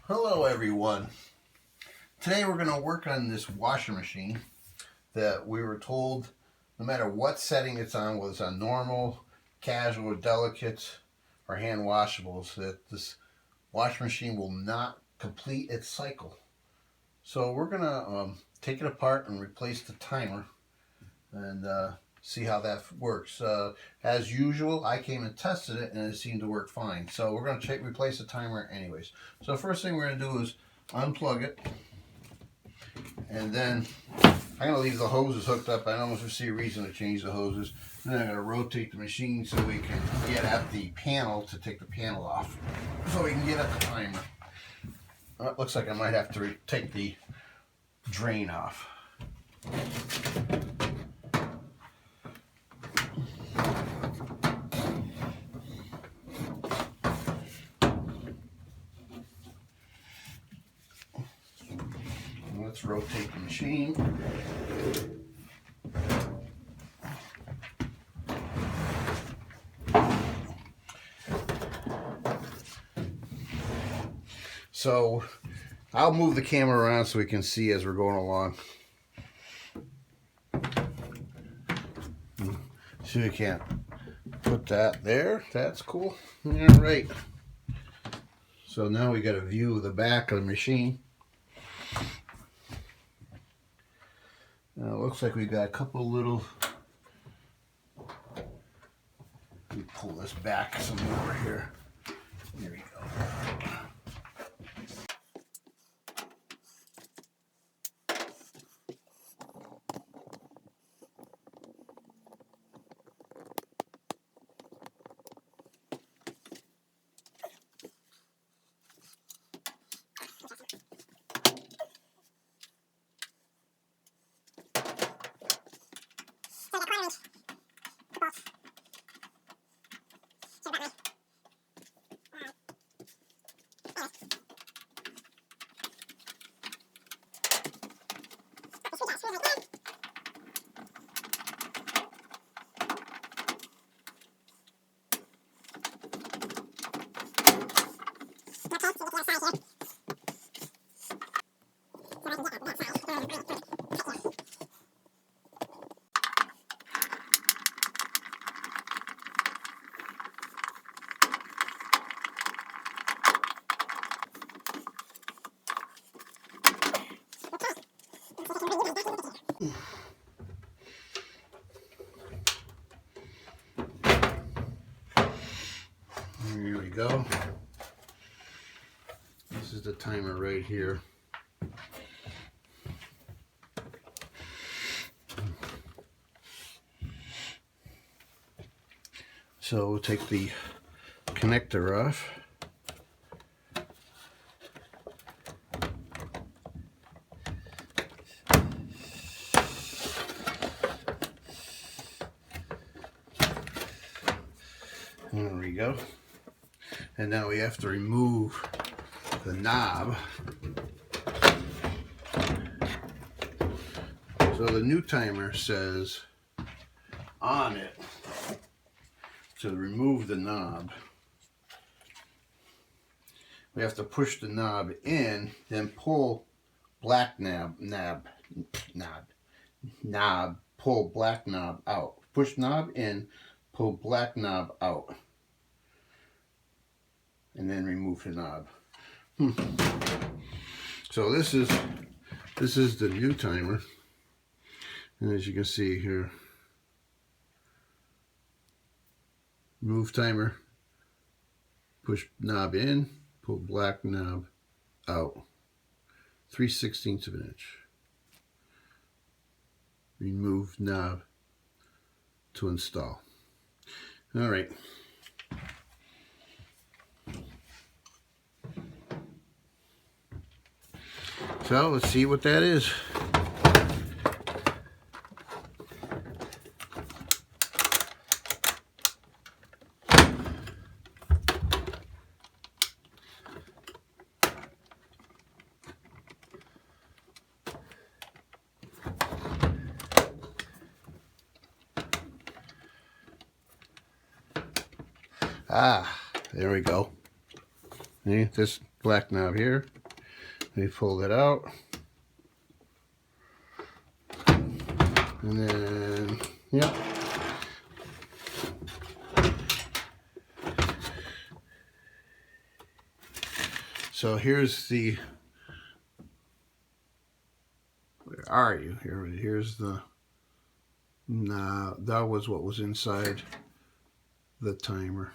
Hello everyone. Today we're going to work on this washer machine that we were told no matter what setting it's on, whether it's on normal, casual, or delicate, or hand washables, that this washer machine will not complete its cycle. So we're going to take it apart and replace the timer and see how that works. As usual, I came and tested it and it seemed to work fine. So we're going to replace the timer anyways. So first thing we're going to do is unplug it, and then I'm going to leave the hoses hooked up. I don't see a reason to change the hoses. And then I'm going to rotate the machine so we can get at the panel to take the panel off, so we can get at the timer. It looks like I might have to take the drain off. Let's rotate the machine. So I'll move the camera around so we can see as we're going along. So you can't put that there. That's cool. All right. So now we got a view of the back of the machine. Now it looks like we got a couple little. Let me pull this back some more here. There we go. Here we go. This is the timer right here. So we'll take the connector off. There we go. And now we have to remove the knob. So the new timer says on it to remove the knob. We have to push the knob in, then pull black pull black knob out. Push knob in, pull black knob out, and then remove the knob. So this is the new timer, and as you can see here, remove timer, push knob in, pull black knob out, 3/16 of an inch. Remove knob to install. All right. So let's see what that is. Ah, there we go. See, this black knob here. Let me pull it out. And then, yep. So here's the, where are you? Here's the, nah, that was what was inside the timer.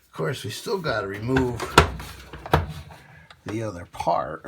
Of course, we still got to remove the other part.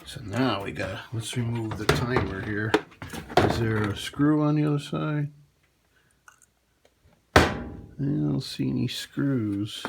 So now we gotta, let's remove the timer here. Is there a screw on the other side? I don't see any screws.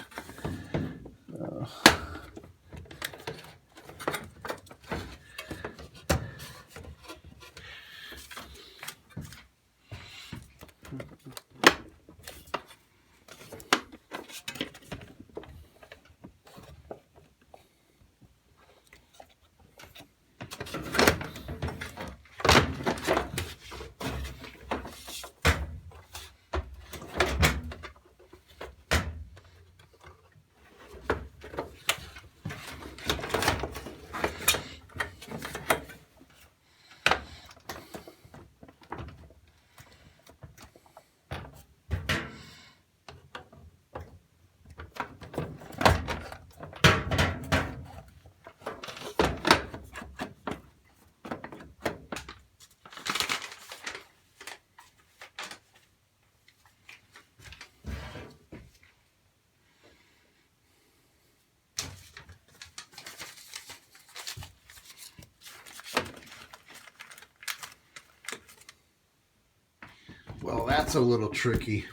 Well, that's a little tricky.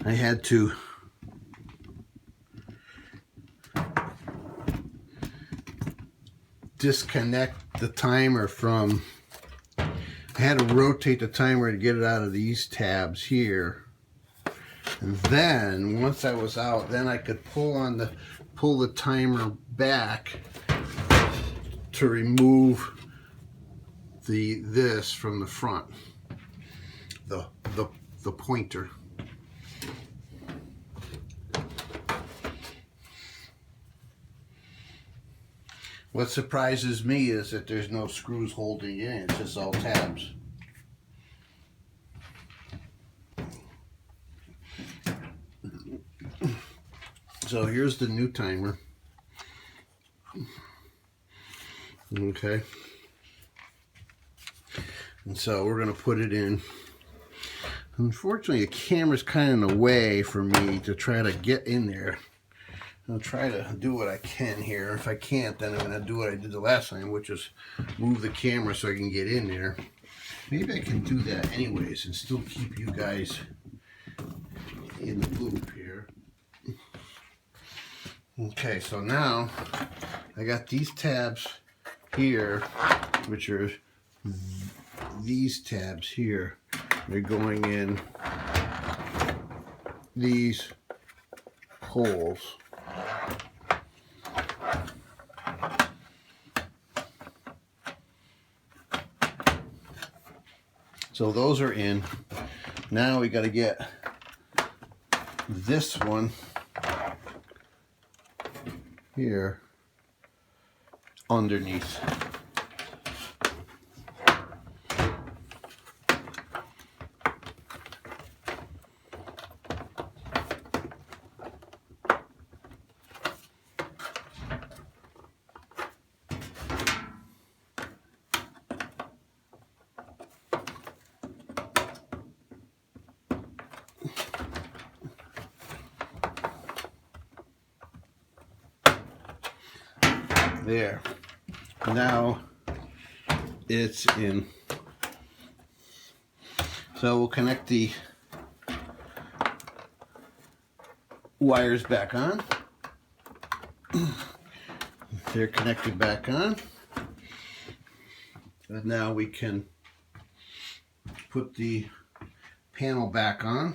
I had to disconnect the timer from, I had to rotate the timer to get it out of these tabs here. And then once I was out, then I could pull the timer back to remove this from the front. The pointer. What surprises me is that there's no screws holding it in, it's just all tabs. So here's the new timer. Okay. And so we're going to put it in. Unfortunately, the camera's kind of in the way for me to try to get in there. I'll try to do what I can here. If I can't, then I'm going to do what I did the last time, which is move the camera so I can get in there. Maybe I can do that anyways and still keep you guys in the loop here. Okay, so now I got these tabs here, which are these tabs here. They're going in these holes. So those are in. Now we got to get this one here underneath. There. Now it's in. So we'll connect the wires back on. They're connected back on. And now we can put the panel back on.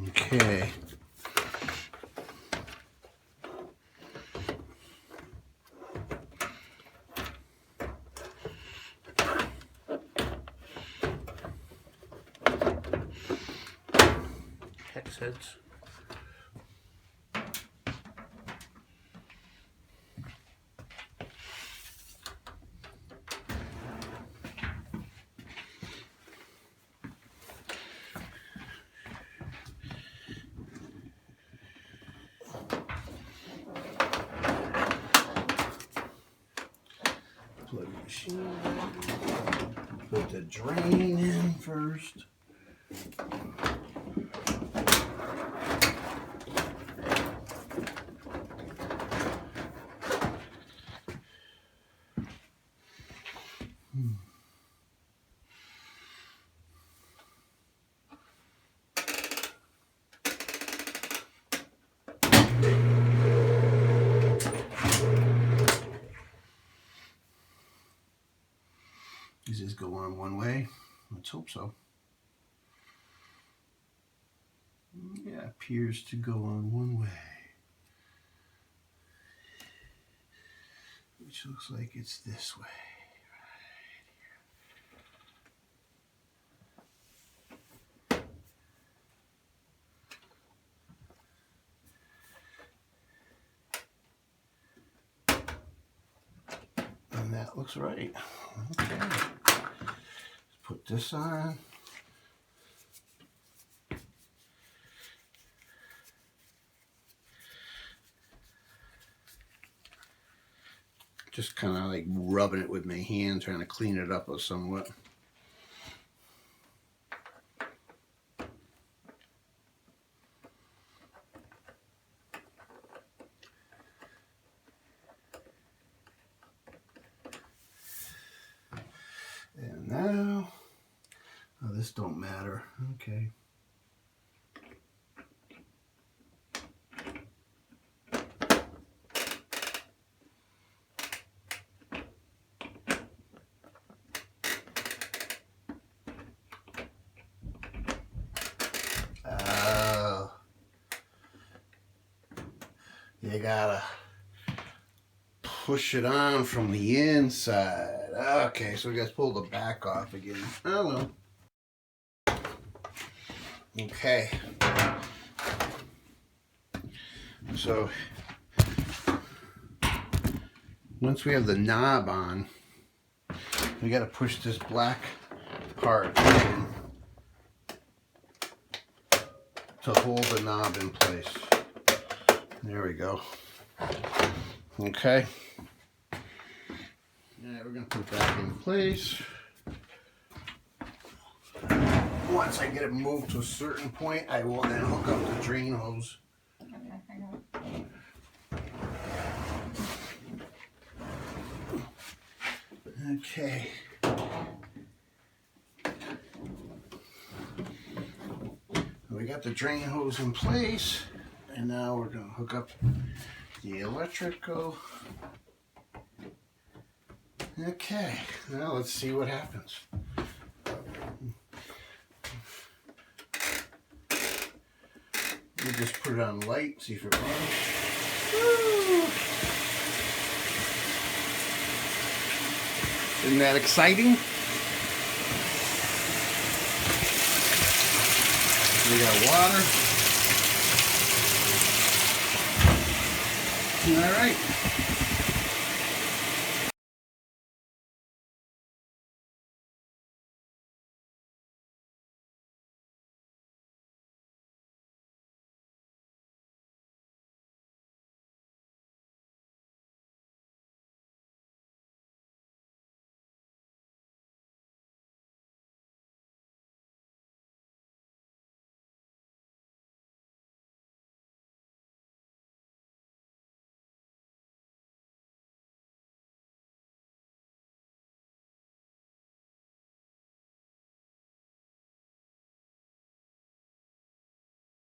Okay. Hex heads. Plug the machine. Put the drain in first. Does this go on one way? Let's hope so. Yeah, appears to go on one way. Which looks like it's this way. And that looks right. Okay. Let's put this on. Just kind of like rubbing it with my hand, trying to clean it up somewhat. And now, oh, this don't matter. Okay. You gotta push it on from the inside. Okay, so we gotta pull the back off again. Oh well. Okay. So once we have the knob on, we gotta push this black part in to hold the knob in place. There we go. Okay. Alright, we're going to put it back in place. Once I get it moved to a certain point, I will then hook up the drain hose. Okay. We got the drain hose in place. And now we're going to hook up the electrical. Okay, now let's see what happens. We just put it on light, see if it runs. Woo! Isn't that exciting? We got water. All right.